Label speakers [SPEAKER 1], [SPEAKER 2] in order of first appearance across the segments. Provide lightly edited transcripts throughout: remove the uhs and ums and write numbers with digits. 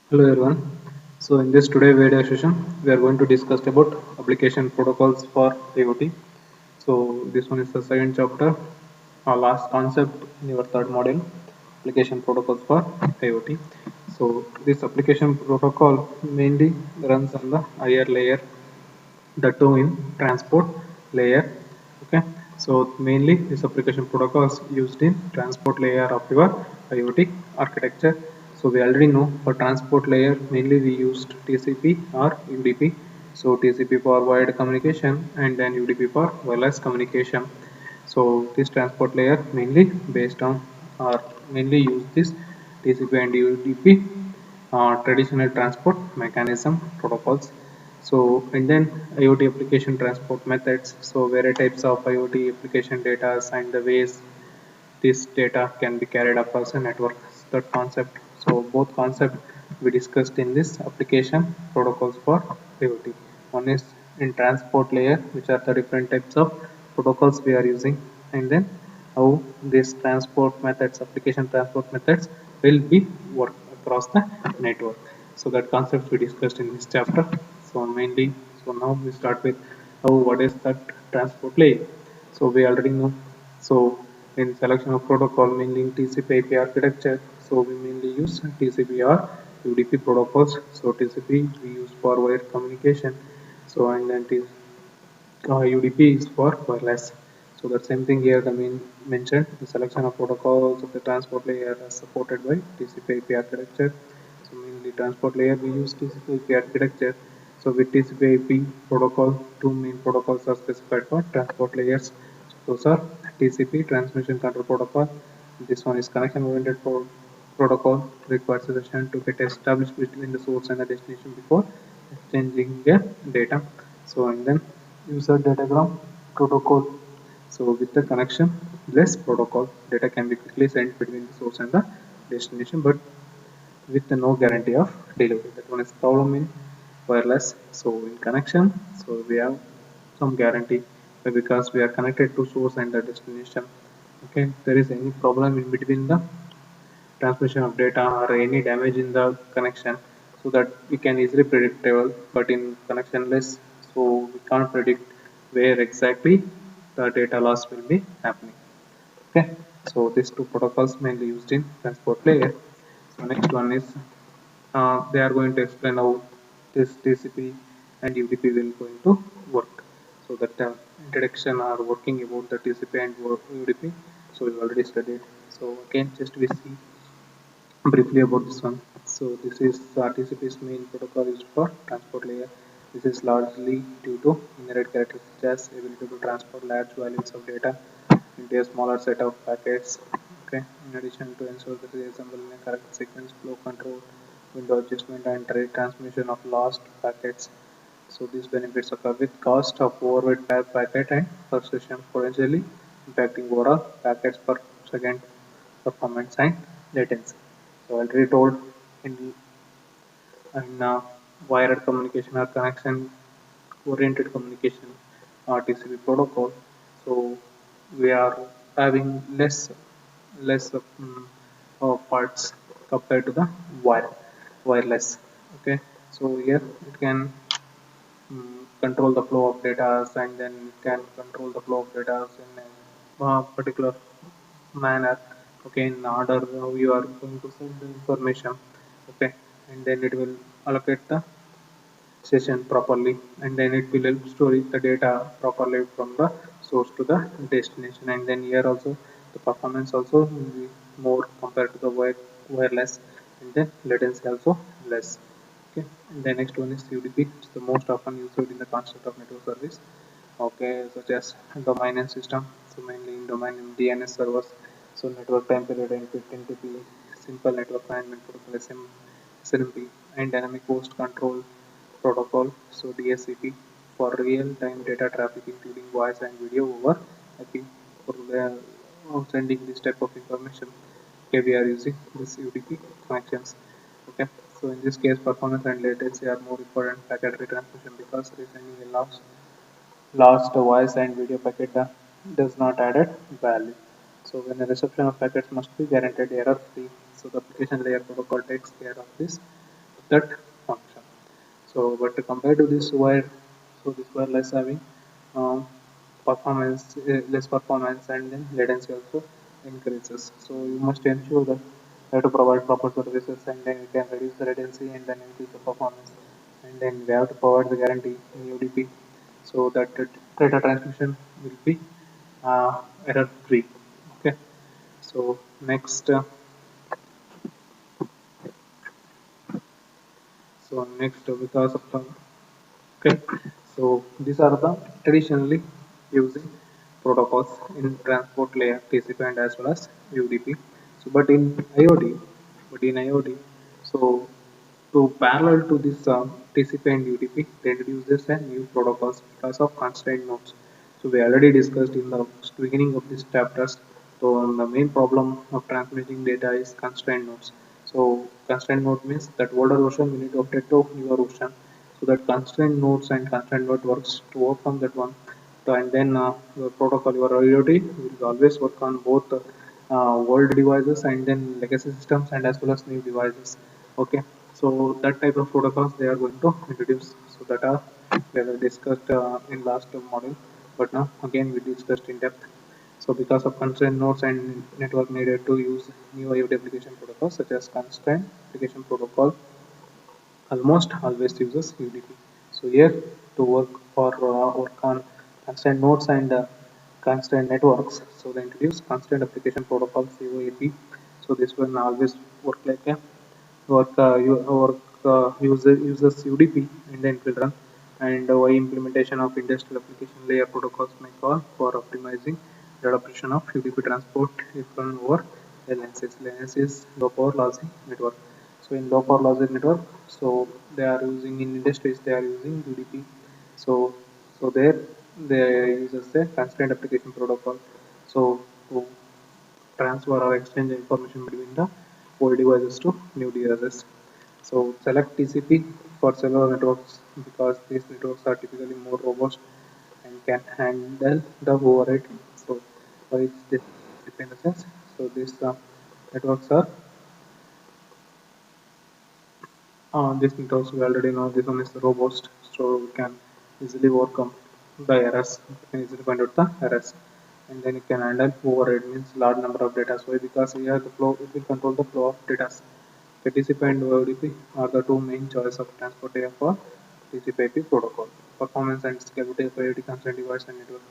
[SPEAKER 1] Hello everyone. So in this today video session, we are going to discuss about application protocols for IoT. So this one is the second chapter, our last concept in your third module, application protocols for IoT. So this application protocol mainly runs on the higher layer, the two in transport layer. Okay, so mainly this application protocols used in transport layer of your IoT architecture. So we already know for transport layer mainly we used TCP or UDP. So TCP for wired communication and then UDP for wireless communication. So this transport layer mainly based on or mainly use this TCP and UDP traditional transport mechanism protocols. So and then IoT application transport methods. So various types of IoT application data and the ways this data can be carried across a network. That concept. So both concept we discussed in this application protocols for IoT. One is in transport layer, which are the different types of protocols we are using, and then how these transport methods, application transport methods, will be work across the network. So that concept we discussed in this chapter. So mainly, so now we start with how what is that transport layer. So we already know. So in selection of protocol, mainly in TCP IP architecture, so we mainly use TCP or UDP protocols. So TCP we use for wire communication. So and then UDP is for wireless. So the same thing here, the main mentioned the selection of protocols of the transport layer are supported by TCP IP architecture. So mainly transport layer we use TCP IP architecture. So with TCP IP protocol, two main protocols are specified for transport layers. So those are TCP transmission control protocol. This one is connection oriented protocol requires a session to get established between the source and the destination before exchanging the data. So and then user datagram protocol. So with the connection less protocol, data can be quickly sent between the source and the destination, but with no guarantee of delivery. That one is problem in wireless. So in connection, so we have some guarantee because we are connected to source and the destination. Okay, if there is any problem in between the transmission of data or any damage in the connection, so that we can easily predictable, but in connectionless, so we can't predict where exactly the data loss will be happening. Okay, so these two protocols mainly used in transport layer. So next one is they are going to explain how this TCP and UDP will going to work. So that introduction or working about the TCP and UDP. So we already studied. So again, just we see briefly about this one. So this is TCP's main protocol used for transport layer. This is largely due to inherent characteristics such as ability to transport large volumes of data into a smaller set of packets. Okay. In addition to ensure that they assemble in a correct sequence, flow control, window adjustment, and transmission of lost packets. So these benefits occur with cost of overweight per packet and per session, potentially impacting overall packets per second performance and latency. So already told in wired communication or connection oriented communication TCP protocol. So we are having less parts compared to the wireless. Okay, so here it can control the flow of data and then it can control the flow of data in a particular manner. Okay, in order how you are going to send the information. Okay, and then it will allocate the session properly, and then it will help store the data properly from the source to the destination. And then here also the performance also will be more compared to the wireless, and then latency also less. Okay, and the next one is UDP, which is the most often used in the concept of network service. Okay, such as domain and system. So mainly in domain in DNS servers. So network time period encrypting to be simple network management protocol SNMP, and dynamic host control protocol. So DSCP for real time data traffic including voice and video over IP for sending this type of information. Okay, we are using this UDP connections. Okay, so in this case performance and latency are more important packet retransmission because resending a lost voice and video packet does not added value. So when the reception of packets must be guaranteed error free. So the application layer protocol takes care of this. that function. So, but compared to this wire, so this wireless having um, performance, less performance, and then latency also increases. So you must ensure that you have to provide proper services, and then you can reduce the latency and then increase the performance, and then we have to provide the guarantee in UDP, so that the data transmission will be error free. Okay. So next. Because of the okay, so these are the traditionally using protocols in transport layer TCP and as well as UDP. So but in IoT, so to parallel to this TCP and UDP, they introduces a new protocols because of constraint nodes. So we already discussed in the beginning of this chapters. So the main problem of transmitting data is constraint nodes. So constraint node means that older version we need to update to newer version. So that constraint nodes and constraint node works to overcome that one. So, and then your protocol, your IoT will always work on both old devices and then legacy systems and as well as new devices. Okay, so that type of protocols they are going to introduce. So that are we have discussed in last module, but now again we discussed in depth. So because of constraint nodes and network needed to use new IoT application protocols such as constraint application protocol almost always uses UDP. So here to work on constraint nodes and constraint networks, so they introduce constraint application protocol COAP. So this one always work like a uses UDP and then it will run. And why implementation of industrial application layer protocols may call for optimizing the adoption of UDP transport if run over LNCs. LNC is low power lossy network. So in low power logic network, so they are using in industries they are using UDP. So there they use a constraint application protocol. So to transfer or exchange information between the old devices to new devices. So select TCP for cellular networks because these networks are typically more robust and can handle the overhead. So why is this in the sense? So these networks are this networks we already know this one is robust, so we can easily overcome the errors. We can easily find out the errors, and then it can handle overhead means large number of data. So because we have the flow, it will control the flow of data. TCP and ODP are the two main choice of transport layer for TCP/IP protocol. Performance and scalability of IoT constrained device and network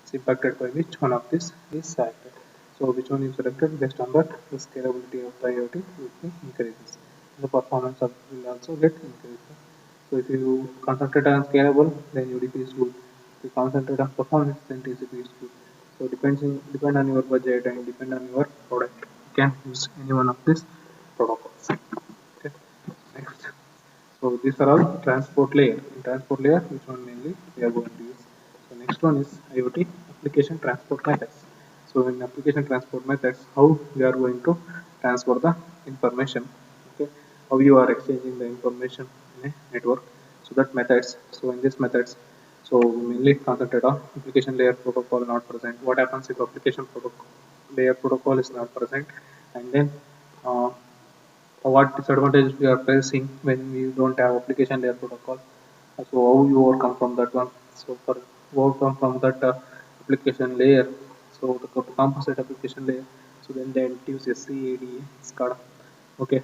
[SPEAKER 1] is impacted by which one of this is selected. So which one is selected based on that the scalability of the IoT will be increases. The performance of will also get increased. So if you concentrate on scalable, then UDP is good. If you concentrate on performance, then TCP is good. So depend on your budget and depend on your product. You can use any one of these protocols. Okay. Next. So these are all transport layer. In transport layer, which one mainly we are going to use. So next one is IoT application transport methods. So in application transport methods, how we are going to transfer the information. Okay, how you are exchanging the information in a network. So that methods. So in these methods, so we mainly concentrate on application layer protocol not present. What happens if application protocol layer protocol is not present, and then uh, what disadvantages we are facing when we don't have application layer protocol. So how you overcome from that one. So for overcome from that application layer, so the composite application layer, so then they use SCADA SCADA. Okay,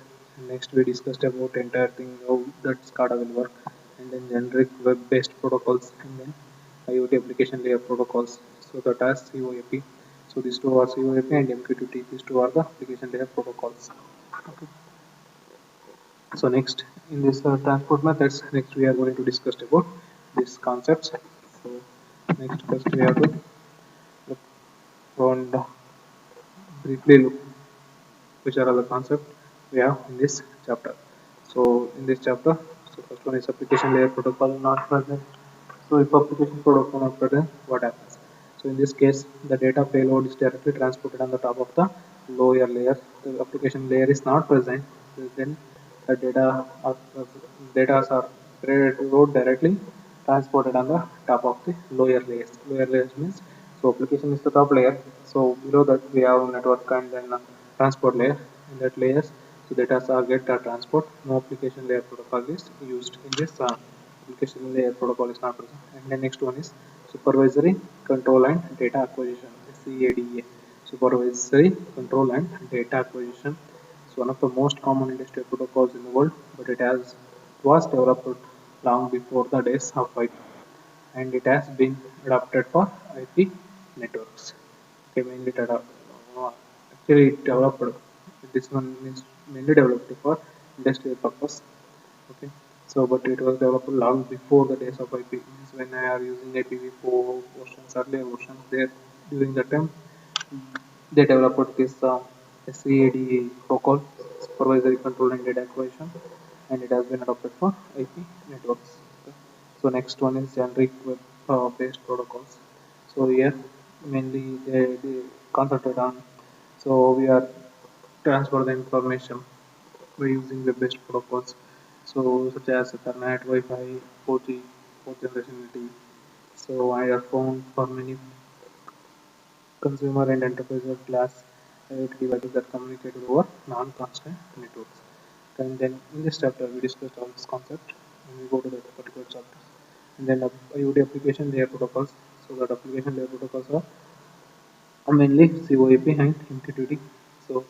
[SPEAKER 1] next we discussed about entire thing how that SCADA will work, and then generic web based protocols, and then IoT application layer protocols, so that as COAP. So these two are COAP and MQTT. These two are the application layer protocols. Okay. So next in this transport methods, next we are going to discuss about these concepts. So next first we have to look and briefly look which are all the concepts we have in this chapter. So in this chapter, so first one is application layer protocol not present. So if application protocol not present, what happens? So in this case, the data payload is directly transported on the top of the lower layer. The application layer is not present, then the data are payload directly transported on the top of the lower layers. Lower layers means so application is the top layer. So below that we have network and then transport layer in that layers. So data are get transport. No application layer protocol is used in this. Application layer protocol is not present. And the next one is supervisory control and data acquisition. SCADA. Supervisory control and data acquisition. It's one of the most common industrial protocols in the world, but was developed long before the days of IP, and it has been adapted for IP networks. Okay, mainly actually it developed. This one is mainly developed for industrial purpose. Okay, so but it was developed long before the days of IP. Means when I are using IPv4 versions, earlier versions, there during the time they developed this SCADA protocol, supervisory control and data acquisition, and it has been adopted for IP networks. Okay. So next one is generic web based protocols. So here mainly they concentrate on. So we are transfer the information by using web-based protocols. So such as Ethernet, Wi-Fi, 4G, fourth generation LTE. So I have found for many consumer and enterprise class IoT devices that communicate over non-constant networks. And then in this chapter we discussed all this concept and we go to the particular chapters. And then IoT application layer protocols. So that application layer protocols are mainly CoAP and MQTT. So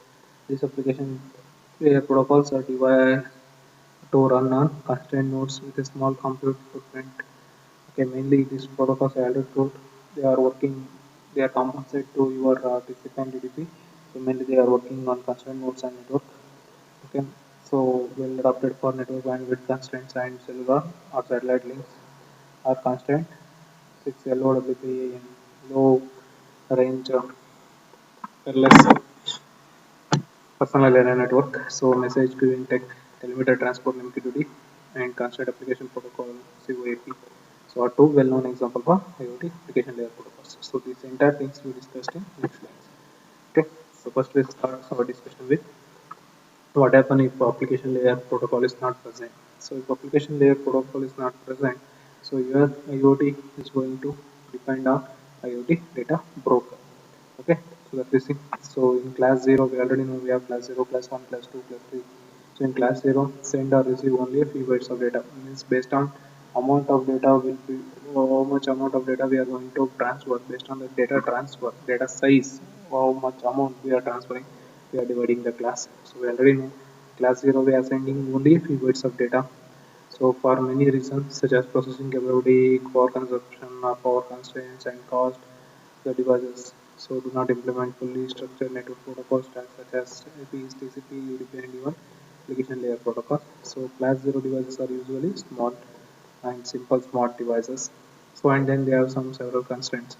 [SPEAKER 1] these application layer protocols are devised to run on constrained nodes with a small compute footprint. Okay, mainly these protocols I already told they are working, they are compensated to your TCP and DDP. So mainly they are working on constrained nodes and network. Okay, so well adapted for network bandwidth constraints and cellular or satellite links are constrained. 6 LOWPA in low range wireless personal area network. So message queuing tech, telemeter transport MQTT, and constraint application protocol CoAP. So are two well-known examples for IoT application layer protocols. So these entire things we discussed in next class. Okay. So first we start our discussion with what happen if application layer protocol is not present. So if application layer protocol is not present, so your IoT is going to depend on IoT data broker. Okay, so that is it. So in class 0 we already know we have class 0, class 1, class 2, class 3. So in class 0 send or receive only a few bytes of data, means based on amount of data will be how much amount of data we are going to transfer. Based on the data transfer, data size, how much amount we are transferring, we are dividing the class. So we already know class 0 we are sending only a few bytes of data. So for many reasons such as processing capability, power consumption, power constraints and cost, the devices so do not implement fully structured network protocol stacks such as IPs, TCP, UDP and even application layer protocols. So class 0 devices are usually small and simple smart devices. So and then there are some several constraints.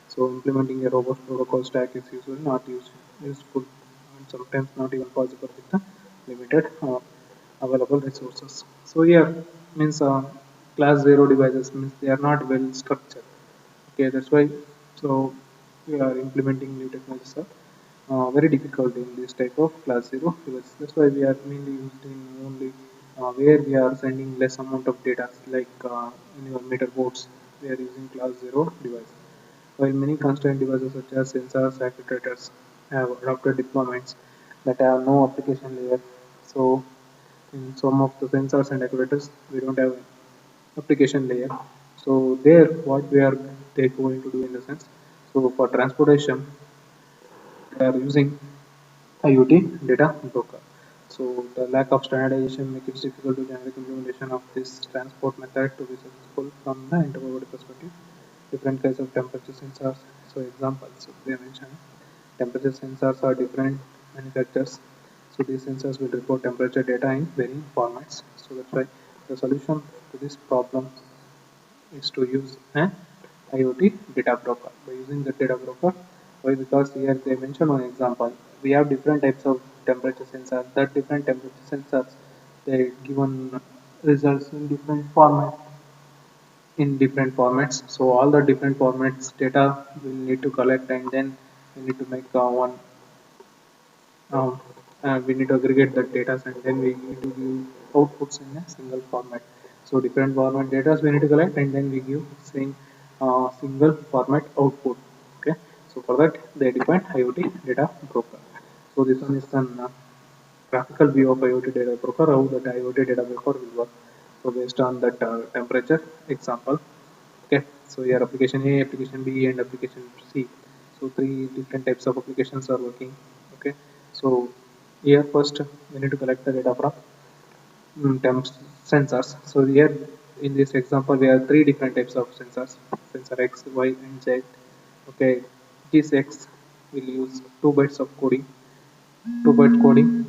[SPEAKER 1] So implementing a robust protocol stack is usually not useful and sometimes not even possible with the limited available resources. So here means class 0 devices means they are not well structured. Okay, that's why so we are implementing new technologies are very difficult in this type of class 0 devices. That's why we are mainly used in only where we are sending less amount of data like in your meter boards we are using class 0 device. While many constrained devices such as sensors, actuators have adopted deployments that have no application layer. So in some of the sensors and actuators we don't have application layer. So there what we are they going to do in the sense. So for transportation they are using IoT data broker. So the lack of standardization makes it difficult to generate implementation of this transport method to be successful from the enterprise perspective. Different kinds of temperature sensors. So examples they mentioned temperature sensors are different manufacturers. So these sensors will report temperature data in varying formats. So that's why the solution to this problem is to use an IoT data broker. By using the data broker, why? Because here they mention one example. We have different types of temperature sensors. That different temperature sensors they given results in different formats. So all the different formats data we need to collect and then we need to make one we need to aggregate the data and then we need to give outputs in a single format. So different format data we need to collect and then we give same single format output. Okay. So for that they define IoT data broker. So this one is an graphical view of IoT data broker, how that IoT data broker will work. So based on that temperature example, okay. So here application A, application B, and application C. So three different types of applications are working. Okay. So here first we need to collect the data from temps sensors. So here in this example we have three different types of sensors: sensor X, Y, and Z. Okay, this X will use 2 bytes of coding, 2 byte coding.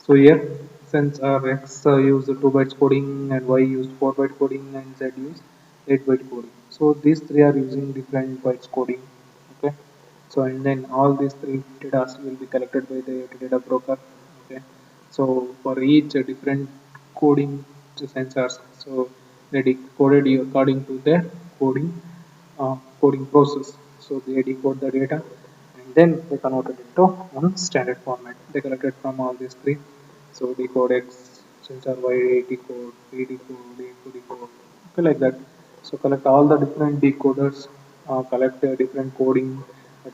[SPEAKER 1] So here sensor X use 2 bytes coding, and Y use 4 byte coding, and Z use 8 byte coding. So these three are using different bytes coding. Okay. So and then all these three data will be collected by the data broker. Okay. So for each different coding to sensors, so they decoded according to their coding coding process. So they decode the data and then they converted it into one standard format. They collected from all these three. So decode X, sensor Y, decode, B decode, A2 decode, okay, like that. So collect all the different decoders, collect the different coding,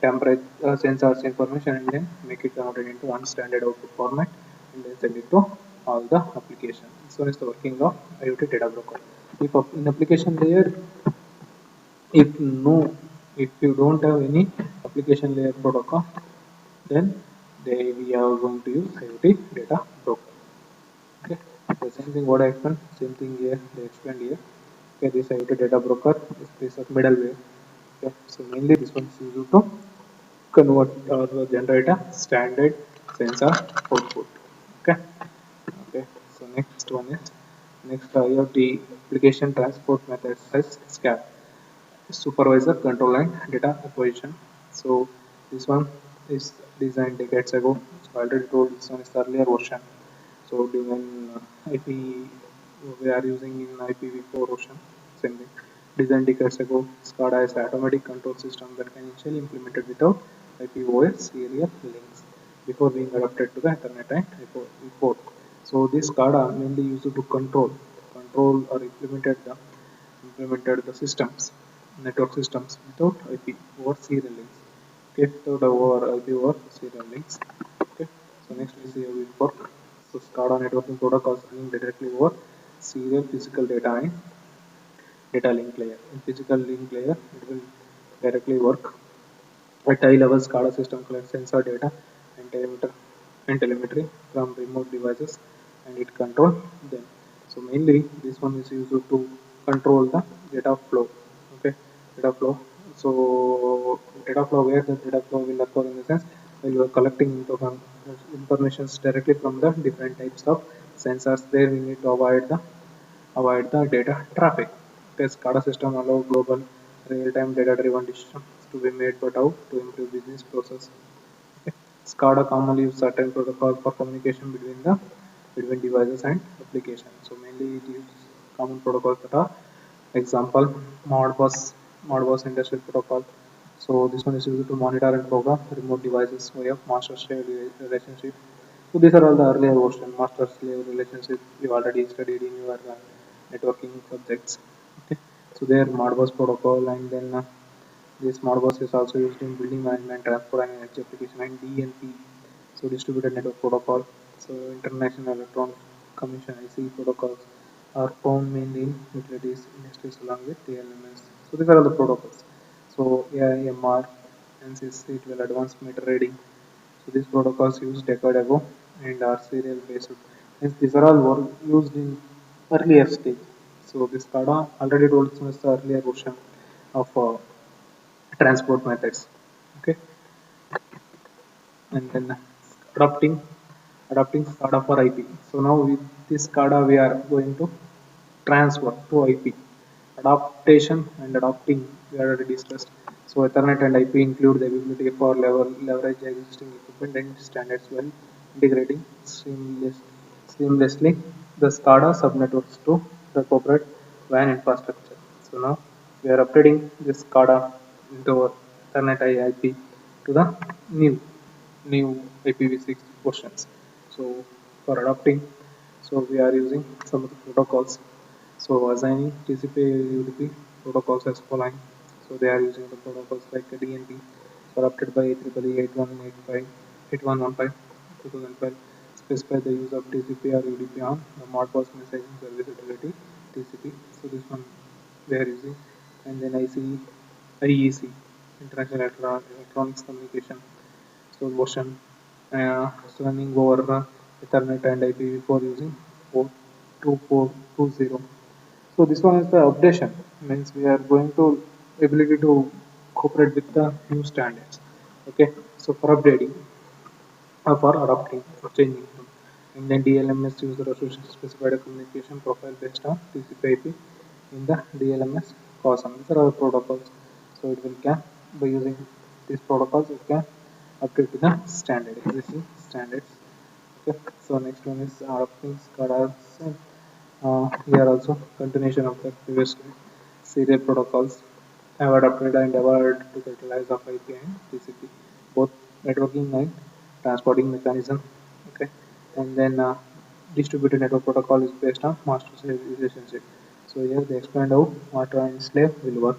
[SPEAKER 1] temperature, sensors information, and then make it converted into one standard output format, and then send it to all the application. So it's the working of IoT data broker. If in application layer, if no, if you don't have any application layer protocol, then we are going to use IoT data broker. Okay, the same thing what I explained, same thing here they explained here. Okay, this IoT data broker is this of middleware. Okay, so mainly this one is used to convert or generate a standard sensor output. Okay, okay. So next one is next IoT application transport methods as SCAP, supervisor control and data acquisition. So this one is designed decades ago. So I already told this one is the earlier version. So when IP we are using in IPv4 version, same thing. Designed decades ago, SCADA is an automatic control system that can initially implemented without IPOS serial links before being adapted to the Ethernet and port. So this SCADA mainly used to control or implemented the systems, network systems without IP over serial links. Okay, without over IP over serial links. Okay, so next we see how it work. So SCADA networking protocols running directly over serial physical data and data link layer. In physical link layer, it will directly work at high level. SCADA system collects sensor data and telemetry from remote devices, and it control them. So mainly this one is used to control the data flow. Okay, data flow. So data flow, where the data flow will occur in the sense while you are collecting information directly from the different types of sensors. There we need to avoid the data traffic. The SCADA system allow global real-time data-driven decisions to be made, but how to improve business process. Okay. SCADA commonly use certain protocols for communication between devices and applications. So mainly it uses common protocols that are example Modbus industrial protocol. So this one is used to monitor and program remote devices via master-slave relationship. So these are all the earlier version master-slave relationship you already studied in your networking subjects. Okay. So there Modbus protocol, and then this Modbus is also used in building management, transport and energy application, and DNP. So distributed network protocol. So international electronic communication IC protocols are found mainly in utilities industries along with TLMS. So these are all the protocols. So AIMR and it will advanced meter reading. So these protocols used decade ago and are serial based. Hence these are all used in earlier stage. So this SCADA already told us the earlier version of transport methods. Okay, and then adapting SCADA for IP. So now with this SCADA we are going to transfer to IP. Adaptation and adopting we already discussed. So Ethernet and IP include the ability for leverage existing equipment and standards while integrating seamlessly the SCADA subnetworks to the corporate WAN infrastructure. So now we are updating this SCADA into our Ethernet IP to the new IPv6 versions. So for adopting, so we are using some of the protocols. So assigning TCP UDP protocols as following. So they are using the protocols like DNP, adopted by IEEE 8185. 8115 2012 specify the use of TCP or UDP on the Modbus messaging service utility TCP. So this one they are using, and then IEC International Electronics Communication. So version running over Ethernet and IPv4 using port 2420. So this one is the updation, means we are going to ability to cooperate with the new standards. Okay, so for updating or for adopting or changing them. And then DLMS user association specified a communication profile based on TCP IP in the DLMS COSM. These are our protocols. So it will can by using these protocols it can update to the standard existing standards. Okay. So next one is adopting SCADA. Here also continuation of the previous serial protocols have adopted and evolved to utilize of IP and TCP, both networking and transporting mechanism. Okay, and then distributed network protocol is based on master-slave relationship. So here they explained how master and slave will work.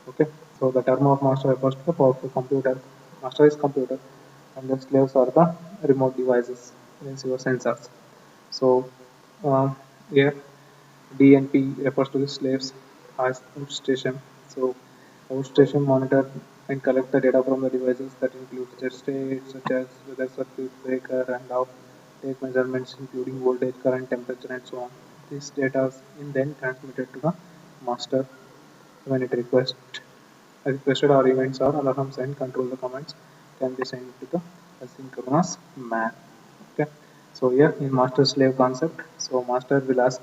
[SPEAKER 1] Okay, so the term of master refers to the powerful computer. Master is computer, and the slaves are the remote devices, means your sensors. So here DNP refers to the slaves as outstation. So outstation monitor and collect the data from the devices that include their state such as weather circuit breaker and off, take measurements including voltage, current, temperature and so on. This data is then transmitted to the master when it requested or events or alarms and control the commands can be sent to the asynchronous man. Okay. So here in master slave concept, so master will ask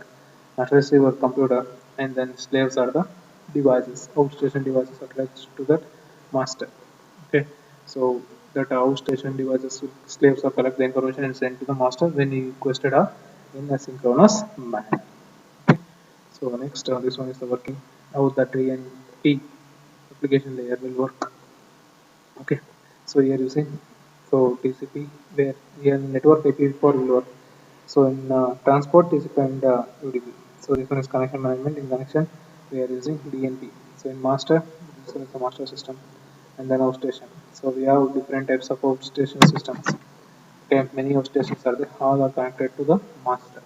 [SPEAKER 1] master receiver computer and then slaves are the devices, outstation devices attached to that master. Okay. So that outstation devices slaves are collect the information and send to the master when he requested or in asynchronous manner. Okay. So next this one is the working how the TNP application layer will work. Okay, so here you see, so TCP where here network IPv4 will work. So in transport TCP and UDP. So this one is connection management. In connection we are using DNP. So in master, this one is the master system, and then outstation. So we have different types of outstation systems. Okay, many outstations are there. All are connected to the master.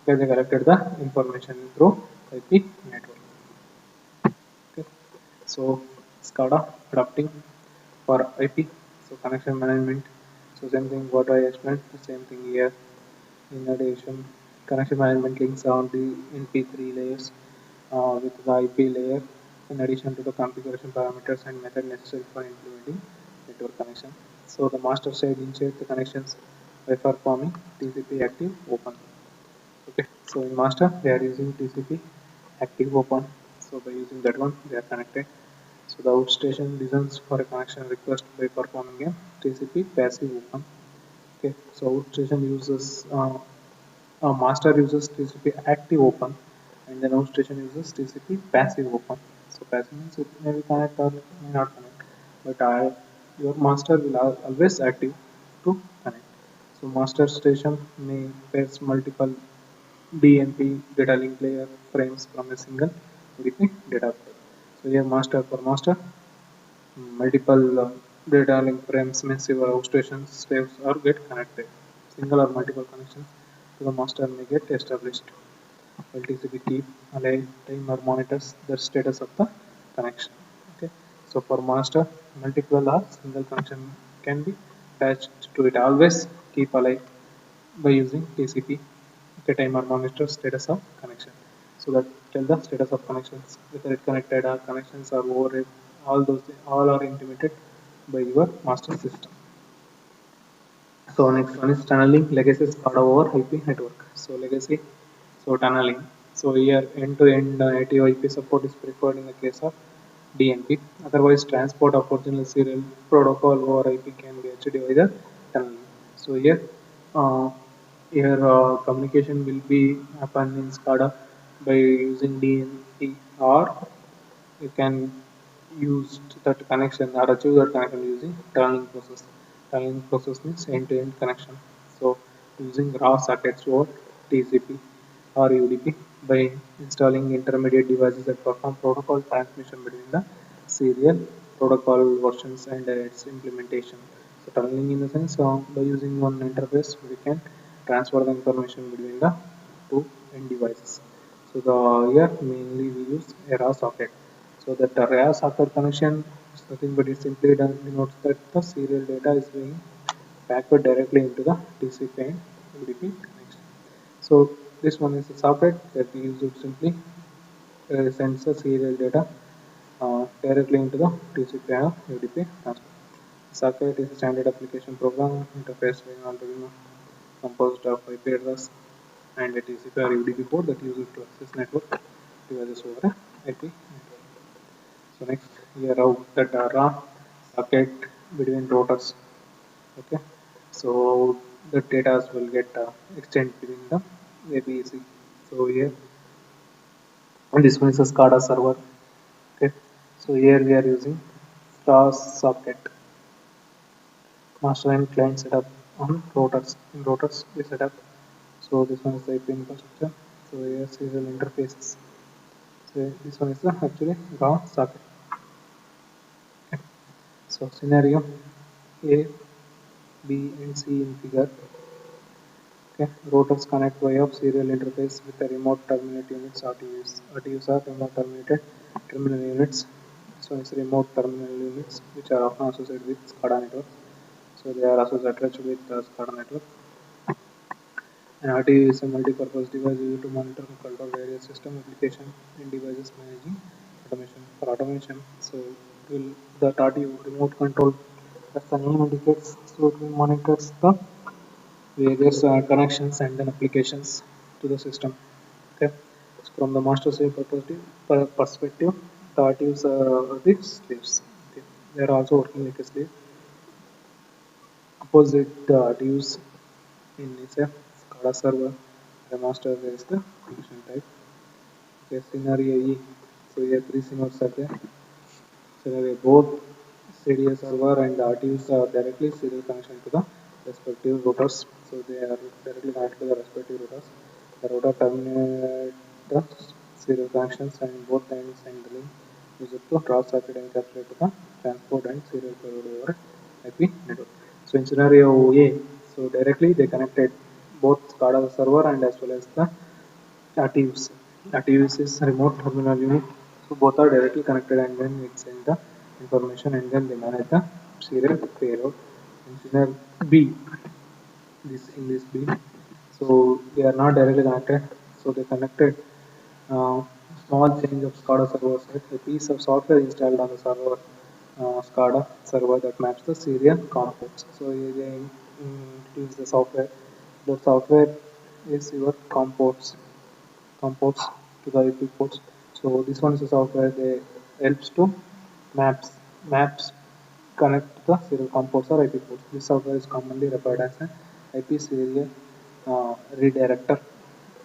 [SPEAKER 1] Okay, they collected the information through IP network. Okay, so SCADA adapting for IP, so connection management. So same thing what I explained, the same thing here. In addition, connection management links on the NP3 layers with the IP layer in addition to the configuration parameters and method necessary for implementing network connection. So the master side initiates the connections by performing TCP active open. Okay, so in master they are using TCP active open. So by using that one they are connected. So the outstation listens for a connection request by performing a TCP passive open. Okay, so outstation uses master uses TCP active open, and then outstation uses TCP passive open. So passive means it may be connect or may not connect, but your master will always active to connect. So master station may fetch multiple DNP data link layer frames from a single UDP data plane. So here master for master, multiple data link frames means your outstation slaves are get connected. Single or multiple connections to the master may get established. LTCP keep alive timer monitors the status of the connection. Okay. So for master, multiple or single connection can be attached to it. Always keep alive by using TCP. Okay, timer monitors status of connection. So that tell the status of connections, whether it connected or connections are over, all those all are intimated by your master system. So next one is tunneling legacy SCADA over IP network. So legacy, so tunneling. So here end-to-end native IP support is preferred in the case of DNP. Otherwise, transport of original serial protocol over IP can be achieved by the tunneling. So uh, here communication will be happen in SCADA by using DNP, or you can use that connection or achieve that connection using tunneling process. Tunneling process means end-to-end connection. So using raw sockets or TCP or UDP by installing intermediate devices that perform protocol transmission between the serial protocol versions and its implementation. So tunneling in the sense by using one interface we can transfer the information between the two end devices. So the here mainly we use a raw socket. So that the raw socket connection is nothing but it simply denotes that the serial data is being packed directly into the TCP and UDP connection. So this one is a socket that we use it simply sends the serial data directly into the TCP and UDP transfer. Socket is a standard application program interface being already composed of IP address and a TCP or UDP port that uses to access network devices over a IP network. So next here route that raw socket between routers. Okay, so the data will get exchanged between the APC. So here and this one is a SCADA server. Okay, so here we are using star socket master and client setup on routers. In routers we set up. So this one is the IP infrastructure. So here serial interfaces. So this one is the actually raw socket. Okay. So scenario A, B, and C in figure. Okay. Routers connect via serial interface with the remote terminate units RTUs. RTUs are remote terminated terminal units. This one is remote terminal units which are often associated with SCADA networks. So they are associated with the SCADA network. An RTU is a multi-purpose device used to monitor and control various system applications and devices managing automation. For automation, so the RTU remote control, as the name indicates, so it will monitors the various connections and then applications to the system. Okay, so from the master slave perspective, the RTUs are the slaves. Okay, they are also working like a slave. Opposite the RTUs in is a SCADA server. The master there is the function type. Okay, scenario E. So here three scenarios are there. Scenario both CDA server and the RTUs are directly serial connection to the respective routers. So they are directly connected to the respective routers. The router terminate the serial connections and both ends and the link use it to draw socket encapsulate to the transport and serial payload over IP network. So in scenario A, so directly they connected both SCADA server and as well as the RTUs. RTUs is remote terminal unit. So both are directly connected and then it sends the information and then they manage the serial payload. Engineer B, this in this B. So they are not directly connected. So they connected small change of SCADA server set, a piece of software installed on the server SCADA server that maps the serial COM ports. So they introduce the software. The software is your COM ports to the IP ports. So this one is a software that helps to maps connect the serial COM ports or IP ports. This software is commonly referred as an IP serial redirector.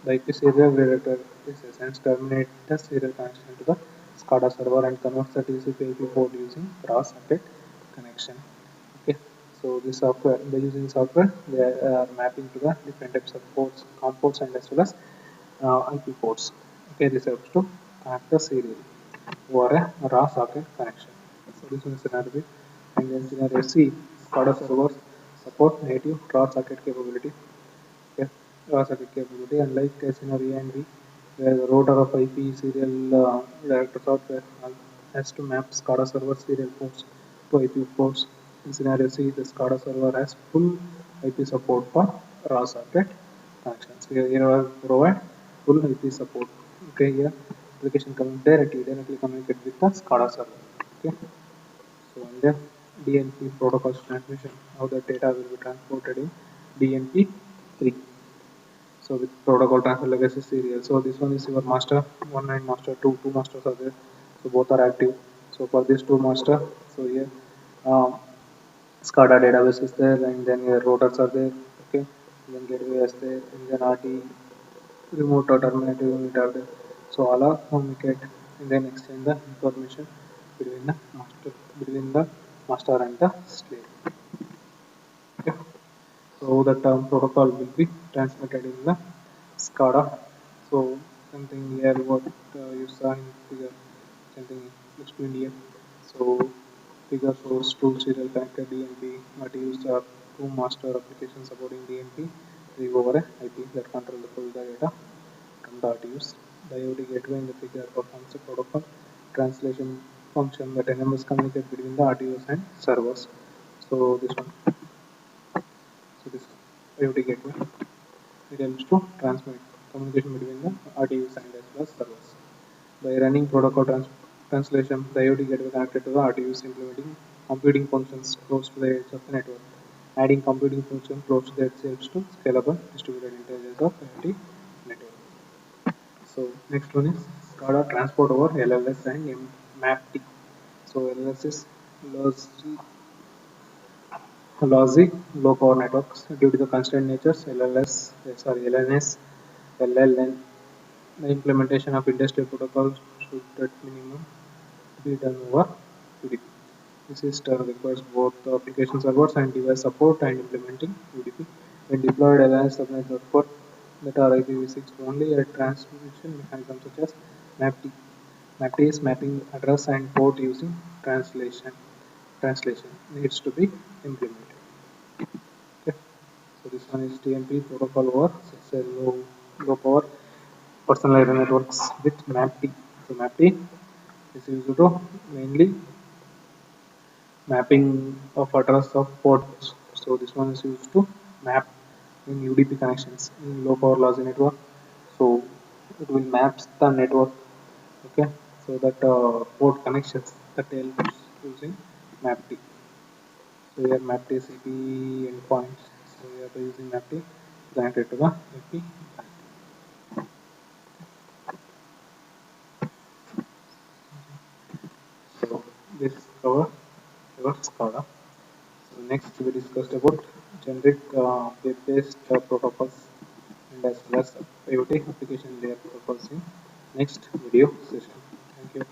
[SPEAKER 1] The IP serial redirector is essentially terminate the serial connection to the SCADA server and converts the TCP IP port using cross socket connection. Okay, so this software by using software they are mapping to the different types of ports, COM ports and as well as IP ports. Okay, this helps to connect the serial over a raw socket connection. So this is scenario B. And then scenario C, SCADA servers support native raw socket capability. Okay, raw socket capability unlike scenario A and B, where the router of IP serial director software has to map SCADA server serial ports to IP ports. In scenario C, the SCADA server has full IP support for raw socket connections. Here I provide full IP support. Okay, here application directly communicate with the SCADA server. Okay, so in the DNP protocols transmission, how the data will be transported in DNP 3. So with protocol transfer legacy serial. So this one is your master 1 and master 2. Two masters are there. So both are active. So for these two master, so here SCADA database is there, and then your routers are there. Okay, and then gateway is there, and then RT remote or terminated unit are there. So all are communicate and then exchange the information between the master and the slave. Okay. So the term protocol will be transmitted in the SCADA. So something here what you saw in figure, something explained here. So Figure source tool serial connected DNP modules are two master applications supporting DNP 3 over IP that control the pull the data from the RTUs. The IoT gateway in the figure performs a protocol translation function that enables communicate between the RTUs and servers. So this one, so this IoT gateway, it helps to transmit communication between the RTUs and as well as servers. By running protocol translation, the IoT gateway connected to the RTUs implementing computing functions close to the edge of the network. Adding computing function close to the edge helps to scalable distributed intelligence of IoT network. So next one is SCADA transport over LLS and MAPT. So LLS is logic low power networks due to the constrained natures. LNS, LLN. The implementation of industrial protocols should at minimum be done over UDP. This system requires both the application servers and device support and implementing UDP. When deployed, Alliance subnets output that are IPv6 only a transmission mechanism such as MAPT. MAPT is mapping address and port using translation. Translation needs to be implemented. Okay. So this one is TMP protocol over such a low power personal area networks with MAPT. So MAPT is used to mainly mapping of address of ports. So this one is used to map in UDP connections in low power lossy network. So it will maps the network, okay, so that port connections that helps using MAPT. So here MAPT is AP endpoints. So we are using MAPT connected to the AP. So this cover your SCADA. So next we discussed about generic web-based protocols and as well as IoT application layer protocols in next video session. Thank you.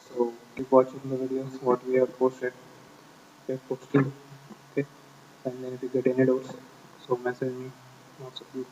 [SPEAKER 1] So keep watching the videos what we have posted. Okay, posting. Okay, and then if you get any doubts, so message me. WhatsApp group.